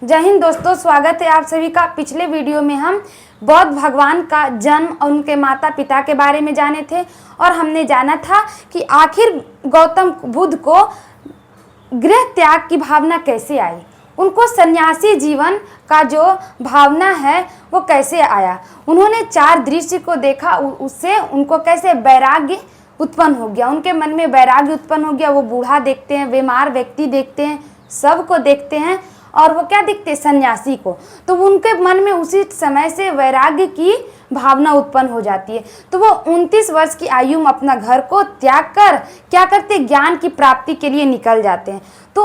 जय हिंद दोस्तों, स्वागत है आप सभी का। पिछले वीडियो में हम बौद्ध भगवान का जन्म और उनके माता पिता के बारे में जाने थे और हमने जाना था कि आखिर गौतम बुद्ध को गृह त्याग की भावना कैसे आई, उनको सन्यासी जीवन का जो भावना है वो कैसे आया। उन्होंने 4 दृश्य को देखा, उससे उनको कैसे वैराग्य उत्पन्न हो गया, उनके मन में वैराग्य उत्पन्न हो गया। वो बूढ़ा देखते हैं, बीमार व्यक्ति देखते हैं, सबको देखते हैं और वो क्या दिखते हैं, सन्यासी को। तो उनके मन में उसी समय से वैराग्य की भावना उत्पन्न हो जाती है। तो वो 29 वर्ष की आयु में अपना घर को त्याग कर क्या करते, ज्ञान की प्राप्ति के लिए निकल जाते हैं। तो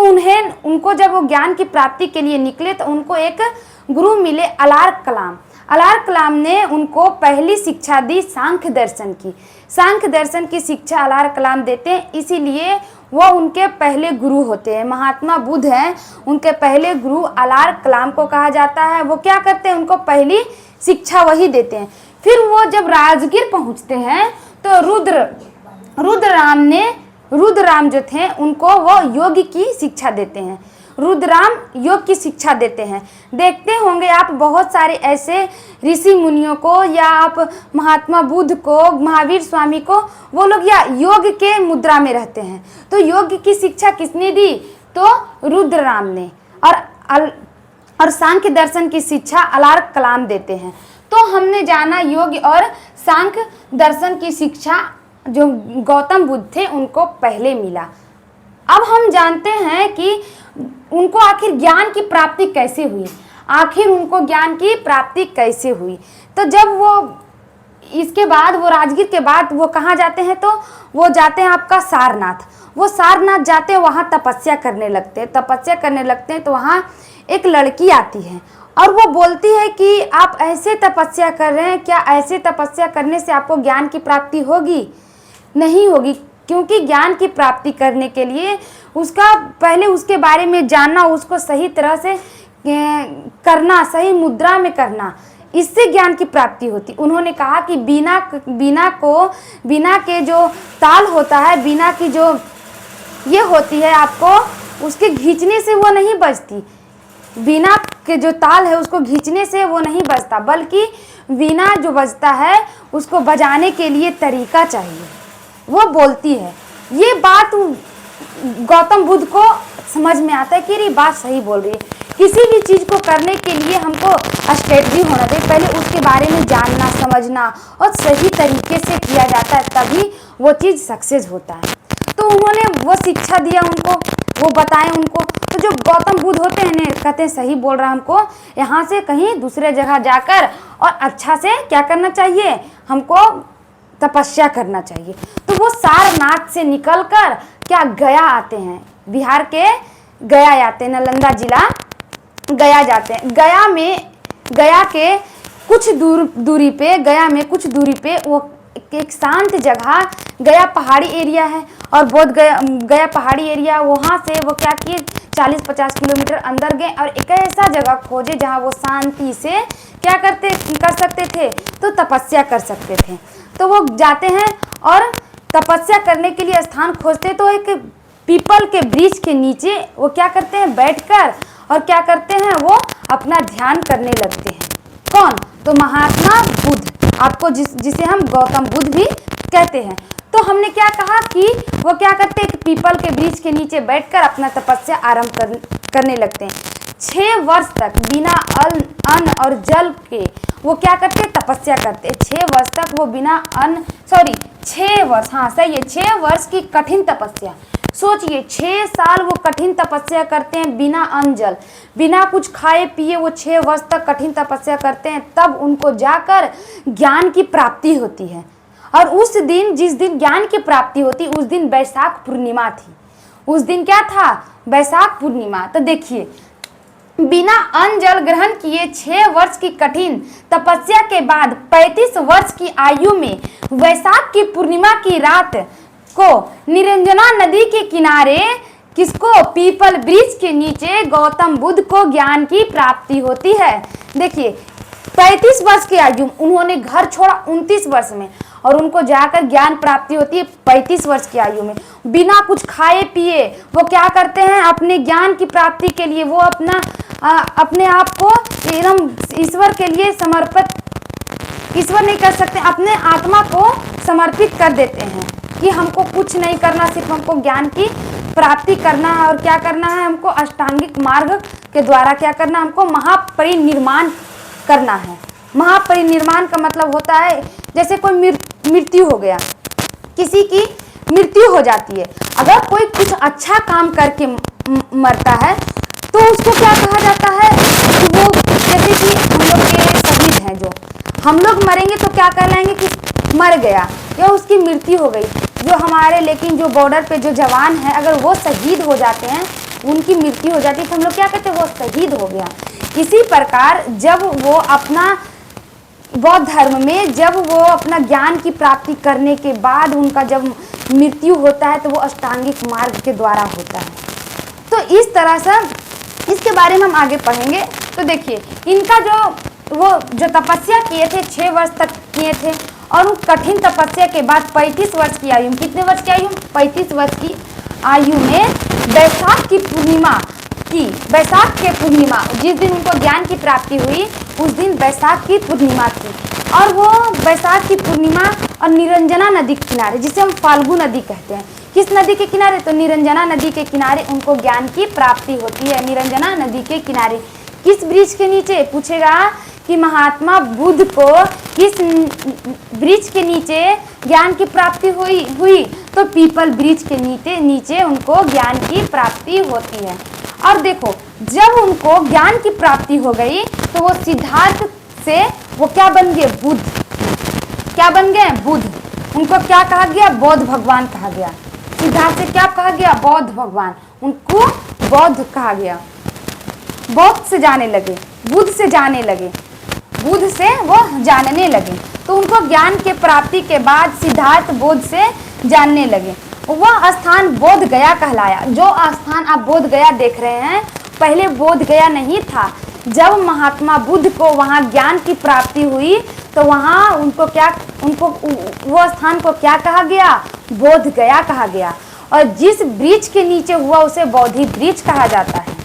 उनको जब वो ज्ञान की प्राप्ति के लिए निकले तो उनको एक गुरु मिले, अलार्क कलाम। अलार्क कलाम ने उनको पहली शिक्षा दी सांख्य दर्शन की। सांख्य दर्शन की शिक्षा अलार्क कलाम देते हैं, इसीलिए वो उनके पहले गुरु होते हैं। महात्मा बुद्ध हैं, उनके पहले गुरु अलार्क कलाम को कहा जाता है। वो क्या करते हैं, उनको पहली शिक्षा वही देते हैं। फिर वो जब राजगीर पहुंचते हैं तो रुद्रराम जो थे उनको वो योग की शिक्षा देते हैं। रुद्रराम योग की शिक्षा देते हैं। देखते होंगे आप बहुत सारे ऐसे ऋषि मुनियों को, या आप महात्मा बुद्ध को, महावीर स्वामी को, वो लोग या योग के मुद्रा में रहते हैं। तो योग की शिक्षा किसने दी, तो रुद्रराम ने। और सांख्य दर्शन की शिक्षा अलार्क कलाम देते हैं। तो हमने जाना योग और सांख्य दर्शन की शिक्षा जो गौतम बुद्ध थे उनको पहले मिला। अब हम जानते हैं कि उनको आखिर ज्ञान की प्राप्ति कैसे हुई, आखिर उनको ज्ञान की प्राप्ति कैसे हुई। तो जब वो इसके बाद वो राजगीर के बाद वो कहाँ जाते हैं, तो वो जाते हैं आपका सारनाथ। वो सारनाथ जाते हैं, वहाँ तपस्या करने लगते हैं। तो वहाँ एक लड़की आती है और वो बोलती है कि आप ऐसे तपस्या कर रहे हैं, क्या ऐसे तपस्या करने से आपको ज्ञान की प्राप्ति होगी? नहीं होगी, क्योंकि ज्ञान की प्राप्ति करने के लिए उसका पहले उसके बारे में जानना, उसको सही तरह से करना, सही मुद्रा में करना, इससे ज्ञान की प्राप्ति होती। उन्होंने कहा कि बीना के जो ताल होता है, बीना की जो ये होती है, आपको उसके खींचने से वो नहीं बजती। बीना के जो ताल है उसको खींचने से वो नहीं बजता, बल्कि बीना जो बजता है उसको बजाने के लिए तरीका चाहिए। वो बोलती है, ये बात गौतम बुद्ध को समझ में आता है कि ये बात सही बोल रही है। किसी भी चीज़ को करने के लिए हमको स्ट्रेटजी होना चाहिए, पहले उसके बारे में जानना, समझना और सही तरीके से किया जाता है, तभी वो चीज़ सक्सेस होता है। तो उन्होंने वो शिक्षा दिया उनको, वो बताएं उनको। तो जो गौतम बुद्ध होते हैं कहते हैं सही बोल रहा है, हमको यहाँ से कहीं दूसरे जगह जाकर और अच्छा से क्या करना चाहिए, हमको तपस्या करना चाहिए। तो वो सारनाथ से निकलकर क्या गया आते हैं, बिहार के गया आते हैं, नालंदा जिला गया जाते हैं। गया के कुछ दूरी पे वो एक शांत जगह, गया पहाड़ी एरिया है और बोध गया पहाड़ी एरिया, वहाँ से वो क्या किए 40-50 किलोमीटर अंदर गए और एक ऐसा जगह खोजे जहाँ वो शांति से क्या कर सकते थे, तो तपस्या कर सकते थे। तो वो जाते हैं और तपस्या करने के लिए स्थान खोजते, तो एक पीपल के वृक्ष के नीचे वो क्या करते हैं, बैठकर और क्या करते हैं, वो अपना ध्यान करने लगते हैं। कौन, तो महात्मा बुद्ध, आपको जिसे हम गौतम बुद्ध भी कहते हैं। तो हमने क्या कहा कि वो क्या करते हैं, एक पीपल के वृक्ष के नीचे बैठकर अपना तपस्या आरंभ करने लगते हैं। 6 वर्ष तक बिना अन्न और जल के वो क्या करते, तपस्या करते। 6 वर्ष तक वो बिना 6 वर्ष, हाँ सही है, 6 वर्ष की कठिन तपस्या। सोचिए 6 साल वो कठिन तपस्या करते हैं, बिना अन्न जल, बिना कुछ खाए पिए वो 6 वर्ष तक कठिन तपस्या करते हैं, तब उनको जाकर ज्ञान की प्राप्ति होती है। और उस दिन, जिस दिन ज्ञान की प्राप्ति होती, उस दिन वैशाख पूर्णिमा थी। उस दिन क्या था, वैशाख पूर्णिमा। तो देखिए, बिना अन्न जल ग्रहण किए 6 वर्ष की कठिन तपस्या के बाद 35 वर्ष की आयु में वैशाख की पूर्णिमा की रात को निरंजना नदी के किनारे किसको, पीपल वृक्ष के नीचे गौतम बुद्ध को ज्ञान की प्राप्ति होती है। देखिए 35 वर्ष की आयु में उन्होंने घर छोड़ा 29 वर्ष में, और उनको जाकर ज्ञान प्राप्ति होती है 35 वर्ष की आयु में। बिना कुछ खाए पिए वो क्या करते हैं, अपने ज्ञान की प्राप्ति के लिए वो अपना अपने आप को एकदम ईश्वर के लिए समर्पित, ईश्वर नहीं कर सकते, अपने आत्मा को समर्पित कर देते हैं कि हमको कुछ नहीं करना, सिर्फ हमको ज्ञान की प्राप्ति करना है। और क्या करना है, हमको अष्टांगिक मार्ग के द्वारा क्या करना है, हमको महापरिनिर्वाण करना है। महापरिनिर्वाण का मतलब होता है जैसे कोई मृत्यु हो गया, किसी की मृत्यु हो जाती है, अगर कोई कुछ अच्छा काम करके मरता है तो उसको क्या कहा जाता है कि वो, जैसे कि हम लोग के शहीद हैं, जो हम लोग मरेंगे तो क्या कहलाएंगे कि मर गया या उसकी मृत्यु हो गई। जो हमारे लेकिन जो बॉर्डर पे जो जवान हैं, अगर वो शहीद हो जाते हैं, उनकी मृत्यु हो जाती है तो हम लोग क्या कहते हैं, वो शहीद हो गया। इसी प्रकार जब वो अपना बौद्ध धर्म में जब वो अपना ज्ञान की प्राप्ति करने के बाद उनका जब मृत्यु होता है तो वो अष्टांगिक मार्ग के द्वारा होता है। तो इस तरह से इसके बारे में हम आगे पढ़ेंगे। तो देखिए, इनका जो तपस्या किए थे 6 वर्ष तक किए थे, और उन कठिन तपस्या के बाद 35 वर्ष की आयु, कितने वर्ष की आयु, 35 वर्ष की आयु में बैसाख की पूर्णिमा की, बैसाख के पूर्णिमा जिस दिन उनको ज्ञान की प्राप्ति हुई उस दिन बैसाख की पूर्णिमा थी। और वो बैसाख की पूर्णिमा और निरंजना नदी के किनारे, जिसे हम फाल्गु नदी कहते हैं, किस नदी के किनारे, तो निरंजना नदी के किनारे उनको ज्ञान की प्राप्ति होती है। निरंजना नदी के किनारे किस वृक्ष के नीचे, पूछेगा कि महात्मा बुद्ध को किस वृक्ष के नीचे ज्ञान की प्राप्ति हुई तो पीपल वृक्ष के नीचे उनको ज्ञान की प्राप्ति होती है। और देखो, जब उनको ज्ञान की प्राप्ति हो गई तो वो सिद्धार्थ से वो क्या बन गए, बुद्ध, क्या बन गए, बुद्ध। उनको क्या कहा गया, बौद्ध भगवान कहा गया। सिद्धार्थ से क्या कहा गया, बौद्ध भगवान, उनको बौद्ध कहा गया। बौद्ध से जाने लगे, बुद्ध से जाने लगे, बुद्ध से वो जानने लगे। तो उनको ज्ञान के प्राप्ति के बाद सिद्धार्थ बोध से जानने लगे। वह स्थान बोध गया कहलाया। जो स्थान आप बोध गया देख रहे हैं, पहले बोध गया नहीं था। जब महात्मा बुद्ध को वहाँ ज्ञान की प्राप्ति हुई तो वहाँ उनको वो स्थान को क्या कहा गया, बोध गया कहा गया। और जिस वृक्ष के नीचे हुआ उसे बोधि वृक्ष कहा जाता है।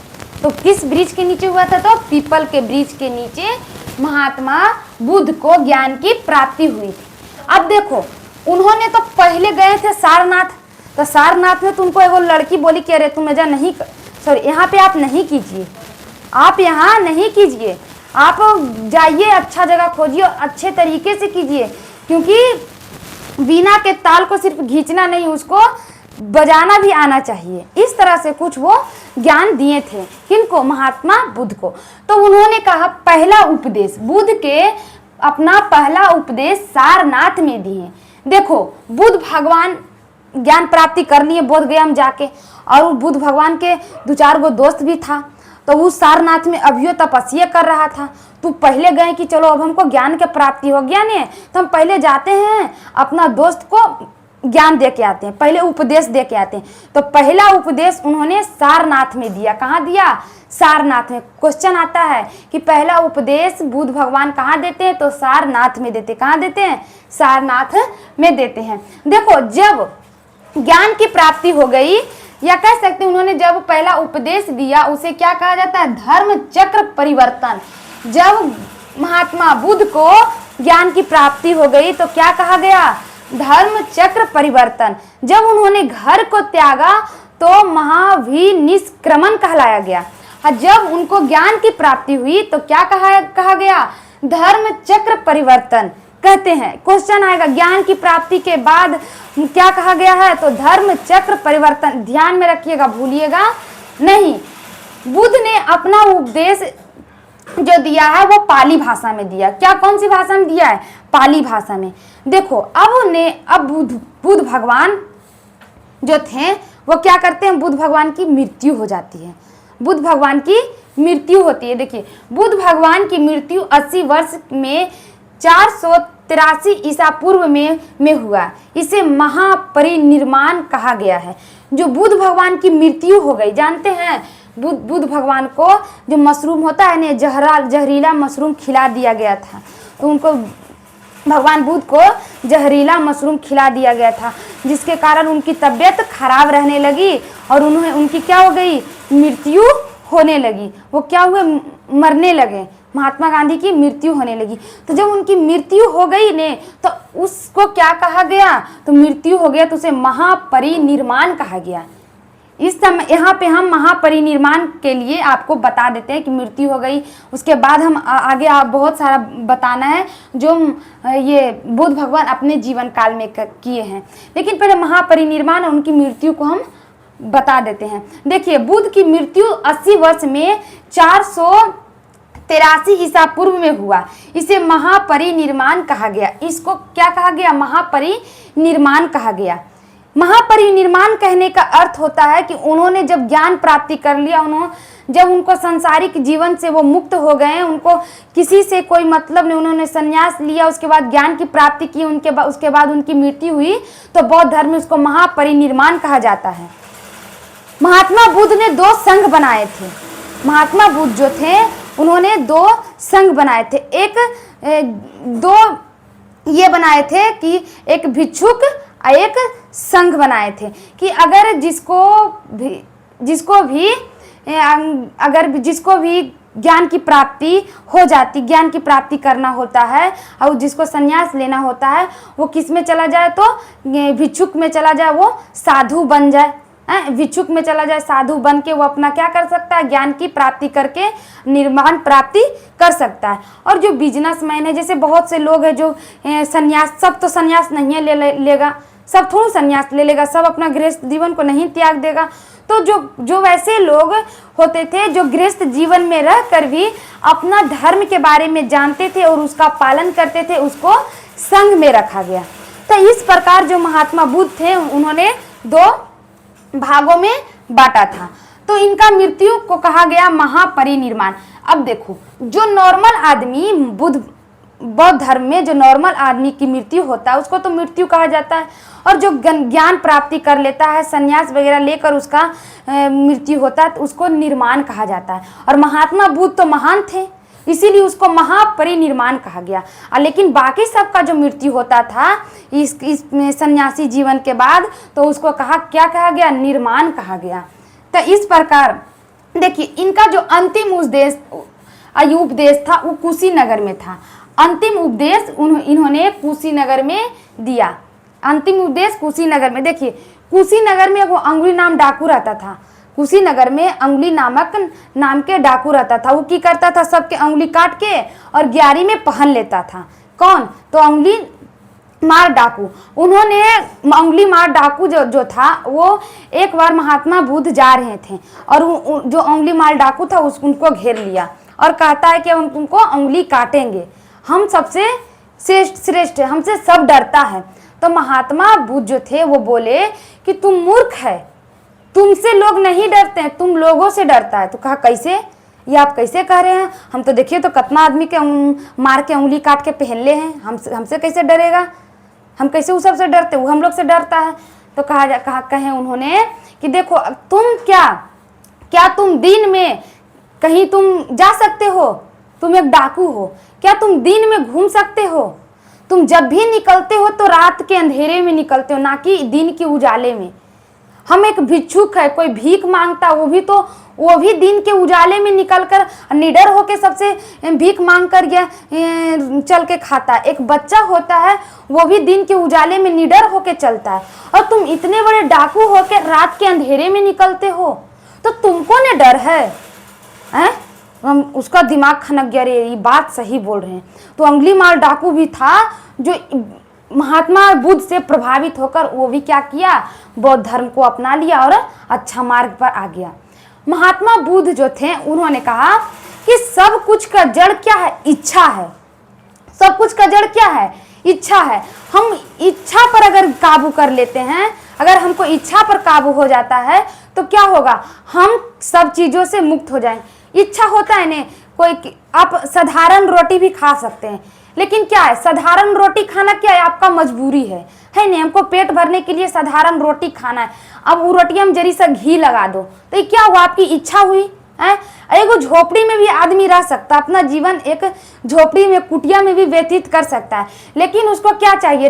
तो किस वृक्ष के नीचे हुआ था, तो पीपल के वृक्ष के नीचे महात्मा बुद्ध को ज्ञान की प्राप्ति हुई थी। अब देखो, उन्होंने तो पहले गए थे सारनाथ, तो सारनाथ में तुमको एगो लड़की बोली कि अरे तुम ऐसा नहीं, सॉरी यहाँ पे आप नहीं कीजिए, आप यहाँ नहीं कीजिए, आप जाइए, अच्छा जगह खोजिए और अच्छे तरीके से कीजिए, क्योंकि बीना के ताल को सिर्फ खींचना नहीं, उसको बजाना भी आना चाहिए। इस तरह से कुछ वो ज्ञान दिए थे, किनको, महात्मा बुद्ध को। तो उन्होंने कहा पहला उपदेश, बुद्ध के अपना पहला उपदेश सारनाथ में दिए। देखो, बुद्ध भगवान ज्ञान प्राप्ति कर लिए बोध गया में जाके, और बुद्ध भगवान के 2-4 गो दोस्त भी था, तो वो सारनाथ में अभियो तपस्या कर रहा था। तो पहले गए कि चलो अब हमको ज्ञान की प्राप्ति हो गया ने, तो हम पहले जाते हैं अपना दोस्त को ज्ञान दे के आते हैं, पहले उपदेश दे के आते हैं। तो पहला उपदेश उन्होंने सारनाथ में दिया। कहाँ दिया, सारनाथ में। क्वेश्चन आता है कि पहला उपदेश बुद्ध भगवान कहाँ देते हैं, तो सारनाथ में देते। कहाँ देते हैं, सारनाथ में देते हैं। देखो, जब ज्ञान की प्राप्ति हो गई, या कह सकते हैं उन्होंने जब पहला उपदेश दिया, उसे क्या कहा जाता है, धर्म चक्र परिवर्तन। जब महात्मा बुद्ध को ज्ञान की प्राप्ति हो गई तो क्या कहा गया, धर्म चक्र परिवर्तन। जब उन्होंने घर को त्यागा तो महाविनिष्क्रमण कहलाया गया। जब उनको ज्ञान की प्राप्ति हुई तो क्या कहा गया, धर्म चक्र परिवर्तन कहते हैं। क्वेश्चन आएगा, ज्ञान की प्राप्ति के बाद क्या कहा गया है, तो धर्म चक्र परिवर्तन। ध्यान में रखिएगा, भूलिएगा नहीं। बुद्ध ने अपना उपदेश जो दिया है वो पाली भाषा में दिया। क्या, कौन सी भाषा में दिया है, पाली भाषा में। देखो, अब बुद्ध भगवान जो थे वो क्या करते हैं, बुद्ध भगवान की मृत्यु हो जाती है। बुद्ध भगवान की मृत्यु होती है। देखिए, बुद्ध भगवान की मृत्यु 80 वर्ष में 483 ईसा पूर्व में हुआ। इसे महापरिनिर्वाण कहा गया है। जो बुद्ध भगवान की मृत्यु हो गई, जानते हैं बुद्ध भगवान को जो मशरूम होता है ना, जहरीला मशरूम खिला दिया गया था। तो उनको भगवान बुद्ध को जहरीला मशरूम खिला दिया गया था, जिसके कारण उनकी तबीयत खराब रहने लगी और उनकी क्या हो गई, मृत्यु होने लगी, वो क्या हुए, मरने लगे, महात्मा गांधी की मृत्यु होने लगी। तो जब उनकी मृत्यु हो गई ने तो उसको क्या कहा गया, तो मृत्यु हो गया तो उसे महापरिनिर्वाण कहा गया। इस समय यहाँ पे हम महापरिनिर्वाण के लिए आपको बता देते हैं कि मृत्यु हो गई, उसके बाद हम आगे आप बहुत सारा बताना है जो ये बुद्ध भगवान अपने जीवन काल में किए हैं। लेकिन पहले महापरिनिर्वाण और उनकी मृत्यु को हम बता देते हैं। देखिए, बुद्ध की मृत्यु 80 वर्ष में 483 ईसा पूर्व में हुआ। इसे महापरिनिर्वाण कहा गया। इसको क्या कहा गया, महापरिनिर्वाण कहा गया। महापरिनिर्वाण कहने का अर्थ होता है कि उन्होंने जब ज्ञान प्राप्ति कर लिया, जब उनको सांसारिक जीवन से वो मुक्त हो गए, उनको किसी से कोई मतलब नहीं, उन्होंने संन्यास लिया, उसके बाद ज्ञान की प्राप्ति की, उसके बाद उनकी मृत्यु हुई, तो बौद्ध धर्म में उसको महापरिनिर्वाण कहा जाता है। महात्मा बुद्ध ने 2 संघ बनाए थे। महात्मा बुद्ध जो थे उन्होंने 2 संघ बनाए थे। दो ये बनाए थे कि एक भिक्षुक और एक संघ बनाए थे कि अगर जिसको भी ज्ञान की प्राप्ति हो जाती, ज्ञान की प्राप्ति करना होता है और जिसको संन्यास लेना होता है, वो किस में चला जाए, तो भिक्षुक में चला जाए, वो साधु बन जाए। भिक्षुक में चला जाए, साधु बन के वो अपना क्या कर सकता है, ज्ञान की प्राप्ति करके निर्वाण प्राप्ति कर सकता है। और जो बिजनेसमैन है, जैसे बहुत से लोग हैं जो संन्यास, सब तो संन्यास नहीं लेगा, सब थोड़ा संन्यास ले लेगा, सब अपना गृहस्थ जीवन को नहीं त्याग देगा। तो जो वैसे लोग होते थे जो गृहस्थ जीवन में रहकर भी अपना धर्म के बारे में जानते थे और उसका पालन करते थे, उसको संघ में रखा गया। तो इस प्रकार जो महात्मा बुद्ध थे उन्होंने 2 भागों में बांटा था। तो इनका मृत्यु को कहा गया महापरिनिर्वाण। अब देखो, जो नॉर्मल आदमी बौद्ध धर्म में जो नॉर्मल आदमी की मृत्यु होता है उसको तो मृत्यु कहा जाता है, और जो ज्ञान प्राप्ति कर लेता है, संन्यास वगैरह लेकर उसका मृत्यु होता है, तो उसको निर्वाण कहा जाता है। और महात्मा बुद्ध तो महान थे, इसीलिए उसको महापरिनिर्वाण कहा गया। लेकिन बाकी सबका जो मृत्यु होता था इस सन्यासी जीवन के बाद, तो उसको क्या कहा गया, निर्वाण कहा गया। तो इस प्रकार देखिए, इनका जो अंतिम उपदेश था वो कुशीनगर में था। अंतिम उपदेश इन्होंने कुशीनगर में दिया। अंतिम उपदेश कुशीनगर में। देखिए, कुशीनगर में वो अंगुली नाम डाकू रहता था। कुशीनगर में अंगुली नाम के डाकू रहता था। वो की करता था, सबके अंगुली काट के और ग्यारी में पहन लेता था। कौन? तो अंगुली मार डाकू। उन्होंने अंगुली मार डाकू जो था वो एक बार महात्मा बुद्ध जा रहे थे और जो अंगुली मार डाकू था उनको घेर लिया और कहता है कि हम तुमको अंगुली काटेंगे, हम सबसे श्रेष्ठ, हमसे सब डरता है। तो महात्मा बुद्ध जो थे वो बोले कि तुम मूर्ख है, तुमसे लोग नहीं डरते हैं, तुम लोगों से डरता है। तो कहा कैसे, ये आप कैसे कह रहे हैं? हम तो देखिए तो कितना आदमी के मार के उंगली काट के पहन ले हैं, हमसे कैसे डरेगा, हम कैसे उस सबसे डरते, वो हम लोग से डरता है। तो कहे उन्होंने कि देखो, तुम क्या तुम दिन में कहीं तुम जा सकते हो? तुम एक डाकू हो, क्या तुम दिन में घूम सकते हो? तुम जब भी निकलते हो तो रात के अंधेरे में निकलते हो, ना कि दिन के उजाले में। हम एक भिक्षुक है, कोई भीख मांगता वो भी दिन के उजाले में निकलकर निडर होके सबसे भीख मांग कर चल के खाता। एक बच्चा होता है वो भी दिन के उजाले में निडर होके चलता है, और तुम इतने बड़े डाकू होके रात के अंधेरे में निकलते हो, तो तुमको न डर है? हम उसका दिमाग खनक गया, रे ये बात सही बोल रहे हैं। तो अंगुली मार डाकू भी था जो महात्मा बुद्ध से प्रभावित होकर वो भी क्या किया, बौद्ध धर्म को अपना लिया और अच्छा मार्ग पर आ गया। महात्मा बुद्ध जो थे उन्होंने कहा कि सब कुछ का जड़ क्या है? इच्छा है। सब कुछ का जड़ क्या है? इच्छा है। हम इच्छा पर अगर काबू कर लेते हैं, अगर हमको इच्छा पर काबू हो जाता है तो क्या होगा, हम सब चीजों से मुक्त हो जाएं। इच्छा होता है ने, कोई आप साधारण रोटी भी खा सकते हैं, लेकिन क्या है, साधारण रोटी खाना क्या है, आपका मजबूरी है नहीं, हमको पेट भरने के लिए साधारण रोटी खाना है। अब वो रोटी हम जरी सा घी लगा दो तो ये क्या हुआ, आपकी इच्छा हुई है। एक झोपड़ी में भी आदमी रह सकता, अपना जीवन एक झोपड़ी में, कुटिया में भी व्यतीत कर सकता है, लेकिन उसको क्या चाहिए,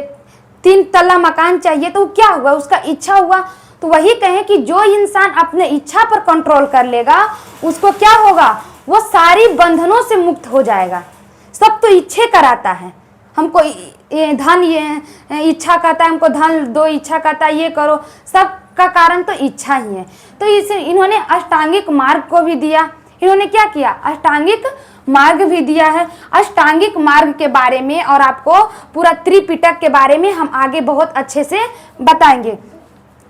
3 तल्ला मकान चाहिए। तो क्या हुआ, उसका इच्छा हुआ। तो वही कहें कि जो इंसान अपने इच्छा पर कंट्रोल कर लेगा उसको क्या होगा, वो सारी बंधनों से मुक्त हो जाएगा। सब तो इच्छे कराता है, हमको धन ये इच्छा करता है, हमको धन दो, इच्छा करता है ये करो, सब का कारण तो इच्छा ही है। तो इसे इन्होंने अष्टांगिक मार्ग को भी दिया, इन्होंने क्या किया, अष्टांगिक मार्ग भी दिया है। अष्टांगिक मार्ग के बारे में और आपको पूरा त्रिपिटक के बारे में हम आगे बहुत अच्छे से बताएंगे।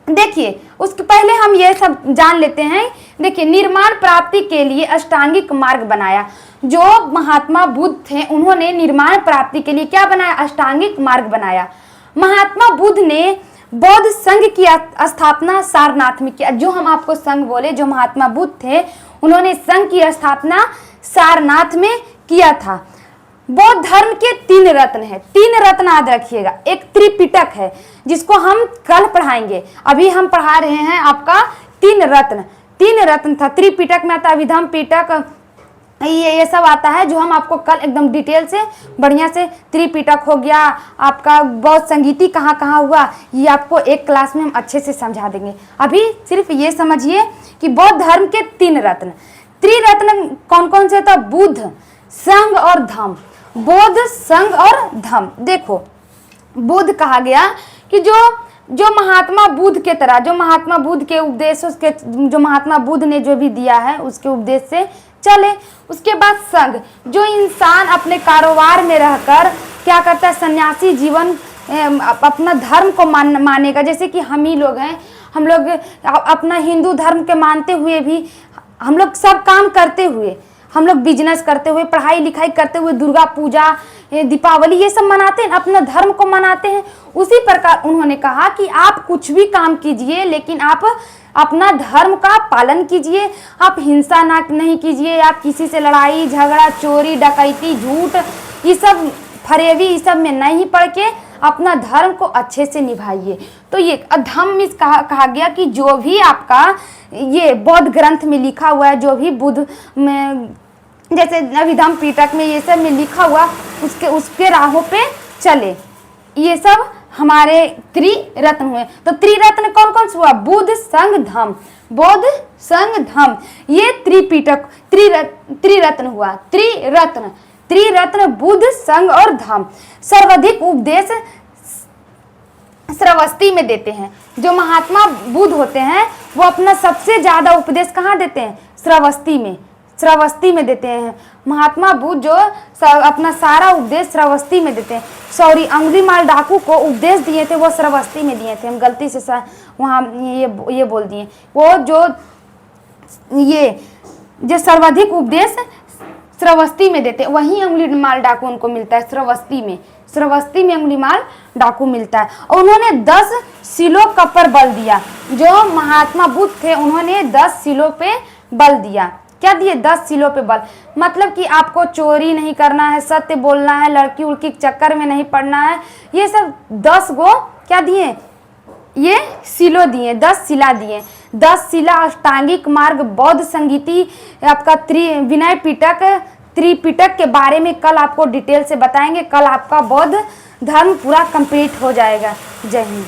देखिए उसके पहले हम ये सब जान लेते हैं। देखिए निर्माण प्राप्ति के लिए अष्टांगिक मार्ग बनाया। जो महात्मा बुद्ध थे उन्होंने निर्माण प्राप्ति के लिए क्या बनाया, अष्टांगिक मार्ग बनाया। महात्मा बुद्ध ने बौद्ध संघ की स्थापना सारनाथ में किया। जो हम आपको संघ बोले, जो महात्मा बुद्ध थे उन्होंने संघ की स्थापना सारनाथ में किया था। बौद्ध धर्म के 3 रत्न हैं, 3 रत्न याद रखिएगा। एक त्रिपिटक है जिसको हम कल पढ़ाएंगे, अभी हम पढ़ा रहे हैं आपका 3 रत्न। 3 रत्न था, त्रिपिटक में आता अभिधम पिटक, ये सब आता है जो हम आपको कल एकदम डिटेल से बढ़िया से, त्रिपिटक हो गया आपका, बौद्ध संगीति कहाँ कहाँ हुआ, ये आपको एक क्लास में हम अच्छे से समझा देंगे। अभी सिर्फ ये समझिए कि बौद्ध धर्म के 3 रत्न, त्रिरत्न कौन कौन से था, बुद्ध, संघ और धम्म। बौद्ध, संघ और धम्म। देखो बुद्ध कहा गया कि जो महात्मा बुद्ध के तरह, जो महात्मा बुद्ध के उपदेशों के, जो महात्मा बुद्ध ने जो भी दिया है उसके उपदेश से चले। उसके बाद संघ, जो इंसान अपने कारोबार में रहकर क्या करता है, सन्यासी जीवन अपना धर्म को मानेगा। जैसे कि हम ही लोग हैं, हम लोग अपना हिंदू धर्म के मानते हुए भी हम लोग सब काम करते हुए, हम लोग बिजनेस करते हुए, पढ़ाई लिखाई करते हुए, दुर्गा पूजा, दीपावली ये सब मनाते हैं, अपना धर्म को मनाते हैं। उसी प्रकार उन्होंने कहा कि आप कुछ भी काम कीजिए लेकिन आप अपना धर्म का पालन कीजिए, आप हिंसा ना नहीं कीजिए, आप किसी से लड़ाई झगड़ा, चोरी डकैती, झूठ, ये सब फरेबी, ये सब में नहीं पड़ के अपना धर्म को अच्छे से निभाइए। तो ये धम्म में कहा गया कि जो भी आपका ये बौद्ध ग्रंथ में लिखा हुआ है, जो भी बुद्ध में जैसे अभिधम पिटक में ये सब में लिखा हुआ, उसके राहों पे चले। ये सब हमारे त्रिरत्न हुए। तो त्रिरत्न कौन कौन से हुआ, बुद्ध, संघ, धम्म। बौद्ध, संघ, धम्म, ये त्रिपिटक त्रिरत्न हुआ। त्रिरत्न बुद्ध, संघ और धम्म। सर्वाधिक उपदेश श्रावस्ती में देते हैं। जो महात्मा बुद्ध होते हैं वो अपना सबसे ज्यादा उपदेश कहाँ देते हैं, श्रावस्ती में देते हैं। महात्मा बुद्ध जो अपना सारा उपदेश श्रावस्ती में देते हैं। सॉरी, अंगुलीमाल डाकू को उपदेश दिए थे वो श्रावस्ती में दिए थे, हम गलती से वहाँ ये बोल दिए। वो जो सर्वाधिक उपदेश श्रावस्ती में देते, वहीं अंगुलीमाल डाकू उनको मिलता है, श्रावस्ती में अंगुलीमाल डाकू मिलता है। और उन्होंने 10 सिलों का पर बल दिया। जो महात्मा बुद्ध थे उन्होंने 10 सिलों पे बल दिया। क्या दिए, 10 सिलों पे बल। मतलब कि आपको चोरी नहीं करना है, सत्य बोलना है, लड़की उड़की के चक्कर में नहीं पड़ना है, ये सब 10 गो क्या दिए, ये सिलों दिए, 10 शिला दिए। 10 शिला, अष्टांगिक मार्ग, बौद्ध संगीति, आपका विनय पिटक, त्रिपिटक के बारे में कल आपको डिटेल से बताएंगे। कल आपका बौद्ध धर्म पूरा कंप्लीट हो जाएगा। जय हिंद।